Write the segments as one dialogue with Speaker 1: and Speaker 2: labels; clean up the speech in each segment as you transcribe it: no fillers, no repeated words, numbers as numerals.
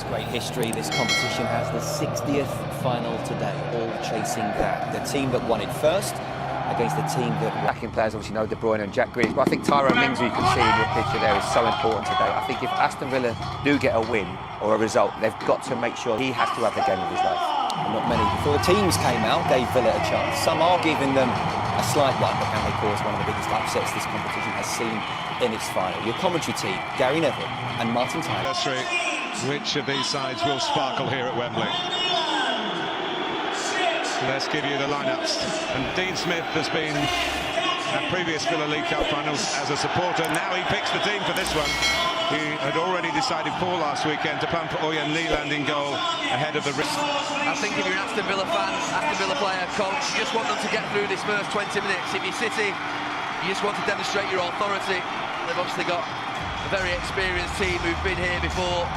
Speaker 1: great history. This competition has the 60th final today, all chasing that. The team that won it first against the team that...
Speaker 2: Attacking players obviously know De Bruyne and Jack Grealish, but I think Tyrone Mings, who you can see in your picture there, is so important today. I think if Aston Villa do get a win or a result, they've got to make sure he has to have the game of his life.
Speaker 1: And not many before the teams came out gave Villa a chance. Some are giving them a slight one, but can they cause one of the biggest upsets this competition has seen in its final? Your commentary team, Gary Neville and Martin Tyler.
Speaker 3: Which of these sides will sparkle here at Wembley? Let's give you the lineups. And Dean Smith has been at previous Villa League Cup finals as a supporter. Now he picks the team for this one. He had already decided for last weekend to plan for Oyen Leland in goal ahead of the risk.
Speaker 4: I think if you're an Aston Villa fan, Aston Villa player, coach, you just want them to get through this first 20 minutes. If you're City, you just want to demonstrate your authority. They've obviously got a very experienced team who've been here before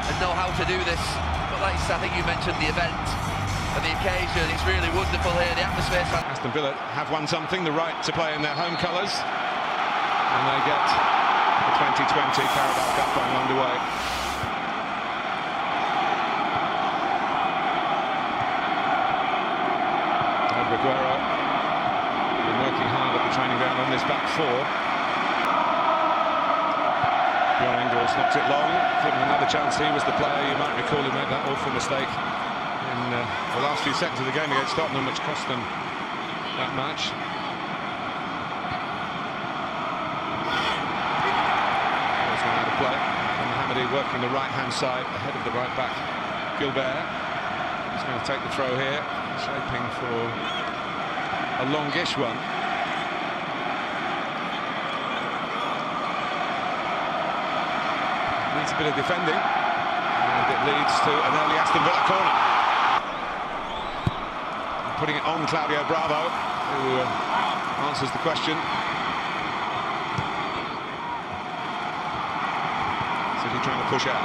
Speaker 4: and know how to do this. But like I think you mentioned the event and the occasion, it's really wonderful here, the atmosphere.
Speaker 3: Aston Villa have won something, the right to play in their home colours, and they get the 2020 Carabao Cup final underway. Aguero been working hard at the training ground on this back four. Bjorn Engels knocked it long, given another chance. He was the player, you might recall, who made that awful mistake in the last few seconds of the game against Tottenham, which cost them that match. There's one out of play. And Mohammadi working the right-hand side ahead of the right-back, Gilbert. He's going to take the throw here, shaping for a longish one. Needs a bit of defending, and it leads to an early Aston Villa corner. Putting it on Claudio Bravo, who answers the question. City trying to push out.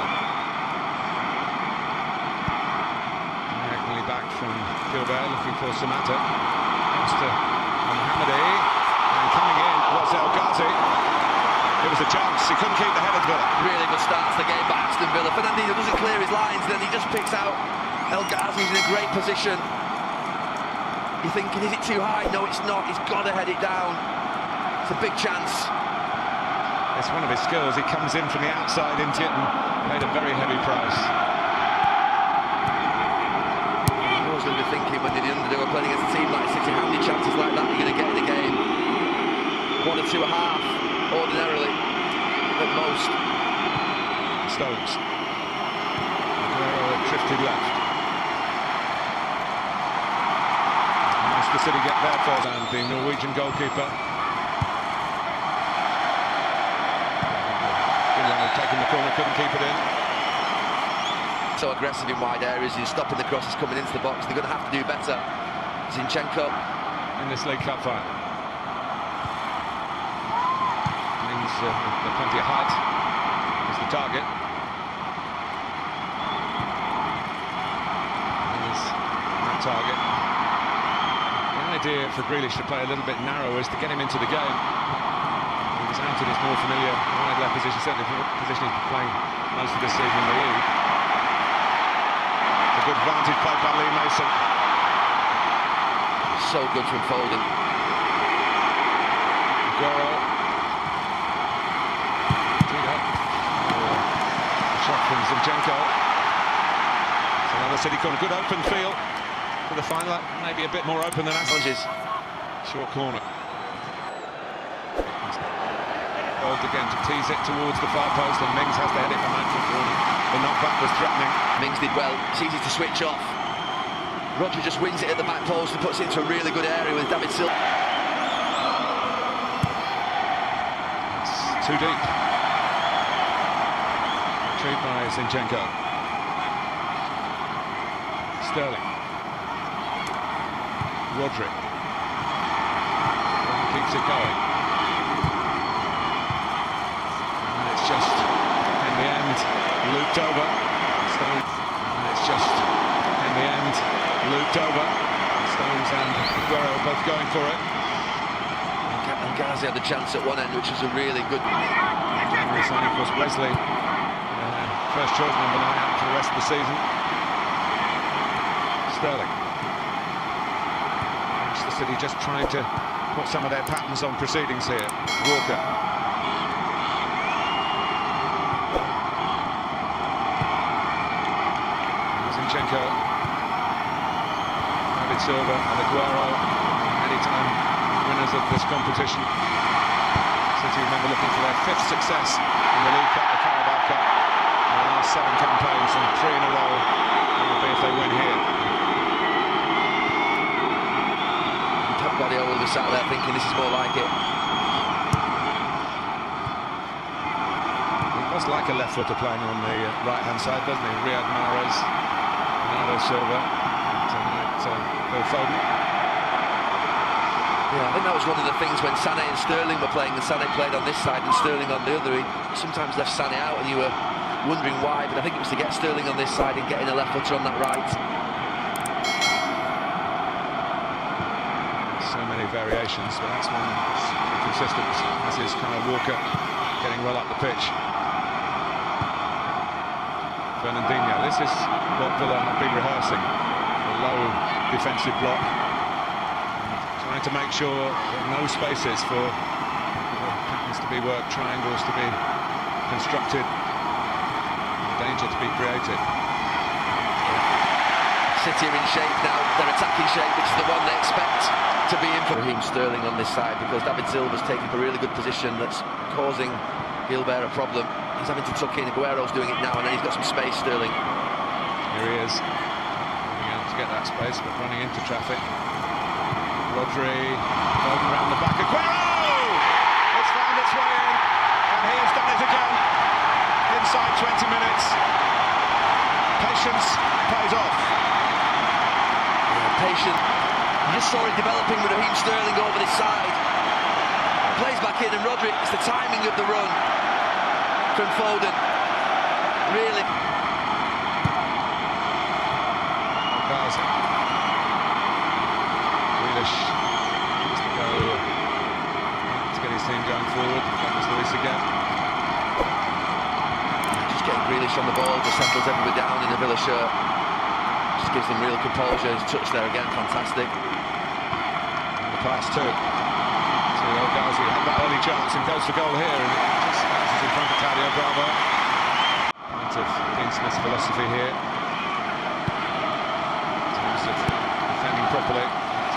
Speaker 3: Diagonally back from Gilbert, looking for Samata. Comes to Mohammadi, and coming in was El Ghazi. It was a chance, he couldn't keep the head of Villa.
Speaker 4: Really good start to the game by Aston Villa. Fernandinho doesn't clear his lines, then he just picks out El Ghazi's in a great position. You're thinking, is it too high? No, it's not. He's got to head it down. It's a big chance.
Speaker 3: It's one of his skills. He comes in from the outside into it and paid a very heavy price.
Speaker 4: You're always going to be thinking when you're the underdog playing against a team like City, how many chances like that are you going to get in the game? 1 or 2 a half, ordinarily, at most.
Speaker 3: Stones. Aguero drifted left. The City get there first, and the Norwegian goalkeeper. Finland had taken the corner, couldn't keep it in.
Speaker 4: So aggressive in wide areas, he's stopping the crosses coming into the box. They're going to have to do better. Zinchenko.
Speaker 3: In this League Cup final. Means plenty of height is the target. Is that target. The idea for Grealish to play a little bit narrow is to get him into the game. He was out in his more familiar wide left position, certainly the position he's been playing most of this season in the league. It's a good vantage play by Lee Mason.
Speaker 4: So good from Foden.
Speaker 3: Aguero. Shot from Zinchenko. It's another City corner, good open field. For the final, maybe a bit more open than Aston's short corner. Involved again to tease it towards the far post, and Mings has the head in the management corner. The knockback was threatening.
Speaker 4: Mings did well. It's easy to switch off. Roger just wins it at the back post and puts it into a really good area with David Silva.
Speaker 3: It's too deep. Retrieved by Zinchenko. Sterling. Rodri. Keeps it going. And it's just, in the end, looped over. Stones. And it's just, in the end, looped over. Stones and Aguero both going for it.
Speaker 4: And Ghazi had the chance at one end, which was a really good...
Speaker 3: January signing, of course, Wesley First choice number 9 out for the rest of the season. Sterling. Manchester City just trying to put some of their patterns on proceedings here. Walker. Zinchenko. David Silva and Aguero. Anytime winners of this competition. City, remember, looking for their 5th success in the League Cup, the Carabao Cup, in the last 7 campaigns, and 3 in a row. It will be if they win here.
Speaker 4: And Pep Guardiola will be sat there thinking this is more like it.
Speaker 3: He does like a left footer playing on the right-hand side, doesn't he? Riyad Mahrez, Bernardo Silva, and Phil Foden.
Speaker 4: Yeah, I think that was one of the things when Sané and Sterling were playing, and Sané played on this side and Sterling on the other. He sometimes left Sané out and you were wondering why, but I think it was to get Sterling on this side and getting a left footer on that right.
Speaker 3: So many variations, but that's one that's consistent, as is Kyle Walker getting well up the pitch. Fernandinho, this is what Villa have been rehearsing, the low defensive block. Trying to make sure there are no spaces for patterns to be worked, triangles to be constructed, and danger to be created.
Speaker 4: City are in shape now, their attacking shape, which is the one they expect to be in for Raheem Sterling on this side, because David Silva's taking a really good position that's causing Gilbert a problem. He's having to tuck in, Aguero's doing it now, and then he's got some space, Sterling.
Speaker 3: Here he is, moving out to get that space, but running into traffic. Rodri, Foden round the back, Aguero! It's found its way in, and he has done it again. Inside 20 minutes. Patience pays off.
Speaker 4: Yeah, patient. You just saw it developing with Raheem Sterling over this side. Plays back in, and Rodri, it's the timing of the run from Foden. Really.
Speaker 3: Needs to go to get his team going forward. Focus Luis again.
Speaker 4: Just getting Grealish on the ball, just settles everybody down in the Villa shirt. Just gives them real composure. His touch there again, fantastic.
Speaker 3: And the pass too. To El Ghazi, had that early chance and goes for goal here, and it just bounces in front of Claudio Bravo. Part of Dean Smith's philosophy here, in terms of defending properly.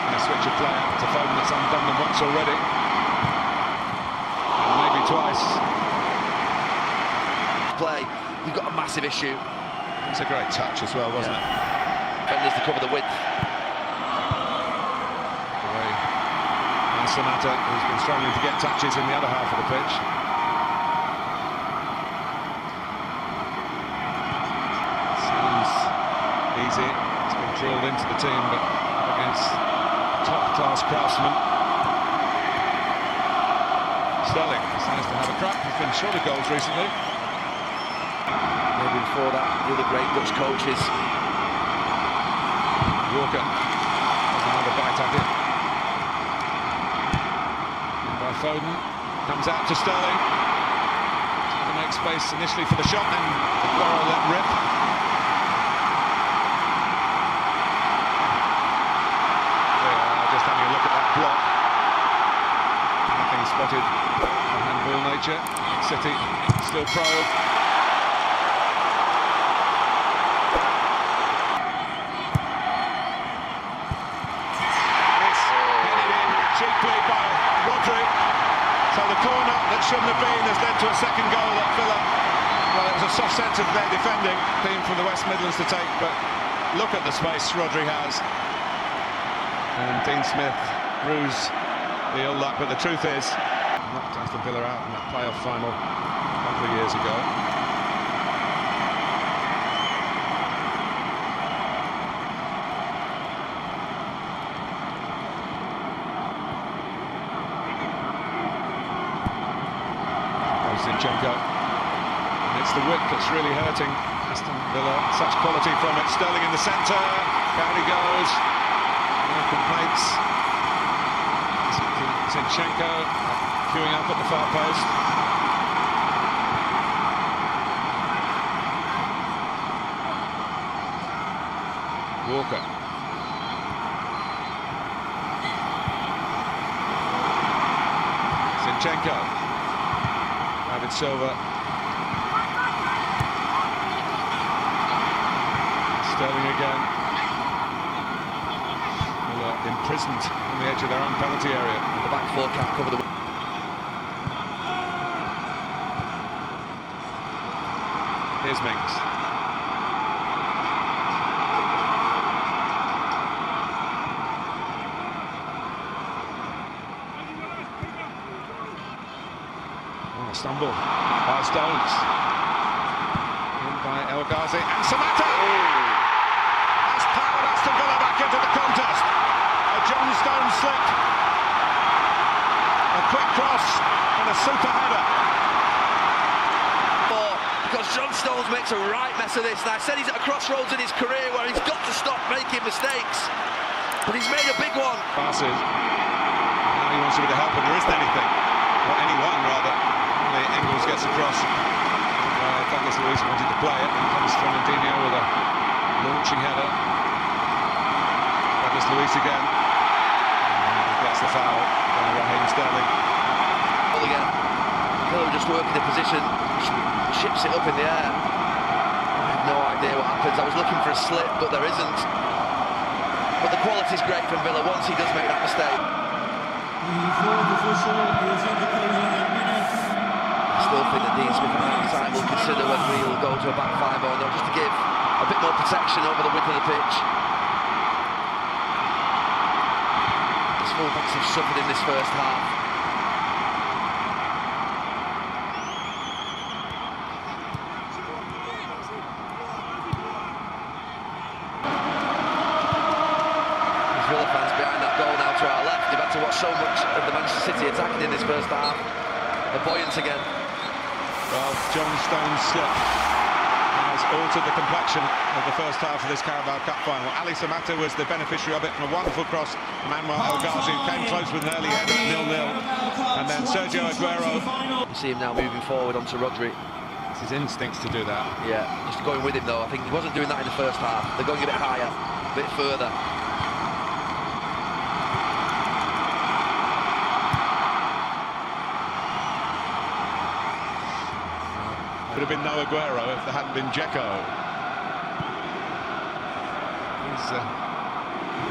Speaker 3: And a switch of play out to Foden that's undone them once already. And maybe twice.
Speaker 4: Play, you've got a massive issue.
Speaker 3: It's a great touch as well, wasn't it?
Speaker 4: Defenders to cover the width.
Speaker 3: The way Sonata, who's been struggling to get touches in the other half of the pitch. Seems easy. It's been drilled into the team, but against top-class craftsman. Sterling decides to have a crack. He's been short of goals recently.
Speaker 4: Maybe before that, the other great Dutch coaches.
Speaker 3: Walker has another bite at it. In by Foden. Comes out to Sterling. Trying to make space initially for the shot, then Aguero let rip. Having a look at that block. Nothing spotted on handball nature. City still probe. It's headed in cheaply by Rodri. So the corner that shouldn't have been has led to a second goal at Villa. Well, it was a soft sense of their defending, team from the West Midlands to take, but look at the space Rodri has. And Dean Smith brews the ill luck, but the truth is, knocked Aston Villa out in that playoff final a couple of years ago. Zinchenko. And it's the width that's really hurting Aston Villa. Such quality from it. Sterling in the centre. Down he goes. No complaints. Zinchenko queuing up at the far post. Walker. Zinchenko. David Silva. Sterling again. Well, imprisoned on the edge of their own penalty area.
Speaker 4: The back four can't cover the...
Speaker 3: Here's Mings. Oh, stumble by Stones. In by El Ghazi and Samatta! That's powered Aston Villa back into the contest. A John Stones slip. A quick cross and a super header.
Speaker 4: Because John Stones makes a right mess of this, and I said he's at a crossroads in his career where he's got to stop making mistakes, but he's made a big one.
Speaker 3: Passes. Now he wants a bit of help, and there isn't anything, or anyone rather. Only Engels gets across. Douglas Luiz wanted to play it, and comes Fernandinho with a launching header. Douglas Luiz again. And he gets the foul by Raheem Sterling.
Speaker 4: Again, Villa just working the position. Chips it up in the air. I have no idea what happens. I was looking for a slip, but there isn't. But the quality's great from Villa once he does make that mistake. I still think that Dean Smith at half-time will consider whether he'll go to a back five or not, just to give a bit more protection over the width of the pitch. His full-backs have suffered in this first half. Villa fans behind that goal now to our left. They've had to watch so much of the Manchester City attacking in this first half. They're buoyant again.
Speaker 3: Well, John Stones' slip has altered the complexion of the first half of this Carabao Cup final. Ali Samatta was the beneficiary of it from a wonderful cross from Manuel El Ghazi, who came close with an early header, 0-0. And then Sergio Aguero.
Speaker 4: You see him now moving forward onto Rodri.
Speaker 3: It's his instincts to do that.
Speaker 4: Yeah, just going with him though. I think he wasn't doing that in the first half. They're going a bit higher, a bit further.
Speaker 3: Would have been no Aguero if there hadn't been Dzeko. He's the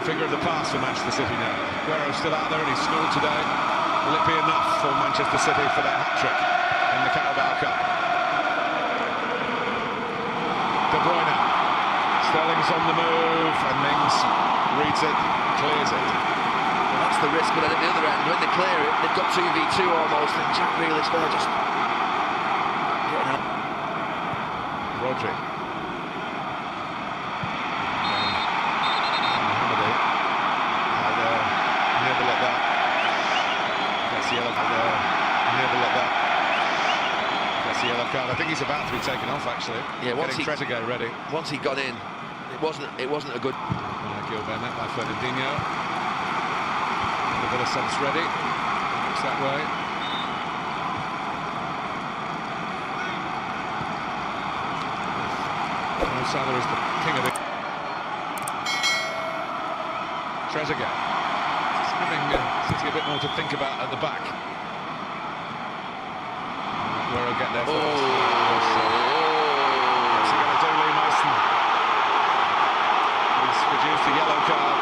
Speaker 3: figure of the past for Manchester City now. Aguero's still out there and he scored today. Will it be enough for Manchester City for their hat-trick in the Carabao Cup? De Bruyne. Sterling's on the move and Mings reads it, clears it.
Speaker 4: Well, that's the risk, but then at the other end, when they clear it, they've got 2v2 almost, and Jack Grealish there just getting out.
Speaker 3: Rodri. Mohammadi had a nibble at that. Gets the yellow card. Nibble at that. Gets the yellow card. I think he's about to be taken off actually.
Speaker 4: Yeah, once
Speaker 3: getting Trezeguet ready.
Speaker 4: Once he got in, it wasn't a good.
Speaker 3: Gil Bennett by Fernandinho. The Villa subs ready. Looks that way. Salah is the king of it. Trezeguet. It's giving City a bit more to think about at the back. Where will get there first. What's he going to do, Lee Mason? He's produced a yellow card.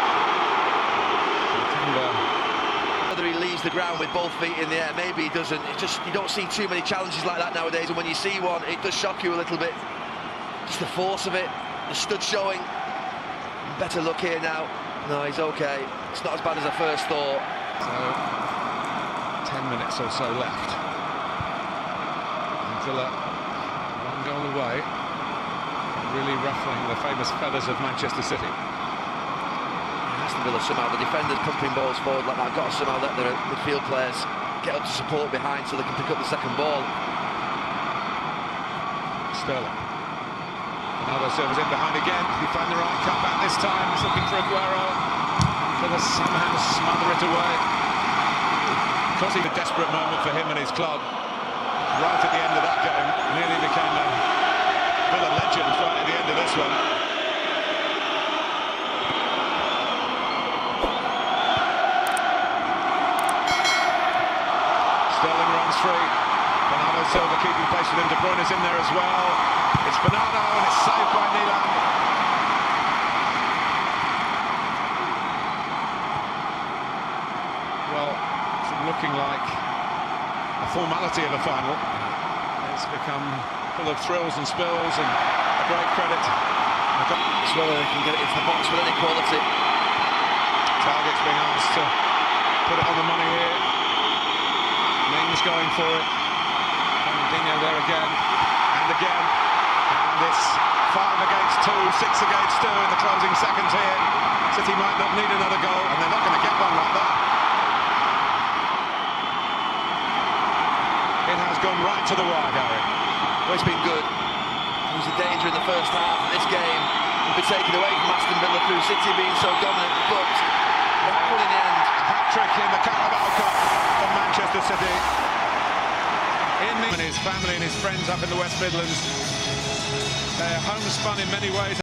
Speaker 4: Whether he leaves the ground with both feet in the air, maybe he doesn't. It just, you don't see too many challenges like that nowadays, and when you see one, it does shock you a little bit. Just the force of it, the stud showing. Better look here now. No, he's okay. It's not as bad as I first thought.
Speaker 3: So, 10 minutes or so left. And Villa, one goal away, really ruffling the famous feathers of Manchester City.
Speaker 4: Aston Villa somehow, the defenders pumping balls forward like that, got to somehow let their midfield players get up to support behind so they can pick up the second ball.
Speaker 3: Sterling. Another serves in behind again. He found the right cutback this time. He's looking for Aguero. Villa somehow smother it away. Causing a desperate moment for him and his club. Right at the end of that game, nearly became a Villa legend right at the end of this one. Bruyne is in there as well. It's Bernardo and it's saved by Milan. Well, from looking like a formality of a final, it's become full of thrills and spills, and a great credit.
Speaker 4: It's whether they can get it into the box with any quality.
Speaker 3: Target's being asked to put it on the money here. Mings going for it. Dino there again, and again. And it's 5 against 2, 6 against 2 in the closing seconds here. City might not need another goal, and they're not going to get one like that. It has gone right to the wire, Gary.
Speaker 4: Well, it's been good. There was a danger in the first half that this game would be taken away from Aston Villa through City being so dominant, but that one in the end.
Speaker 3: A hat-trick in the Carabao Cup for Manchester City. And his family and his friends up in the West Midlands. They're homespun in many ways.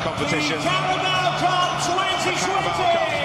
Speaker 3: Competition.
Speaker 5: Carabao Cup 2020.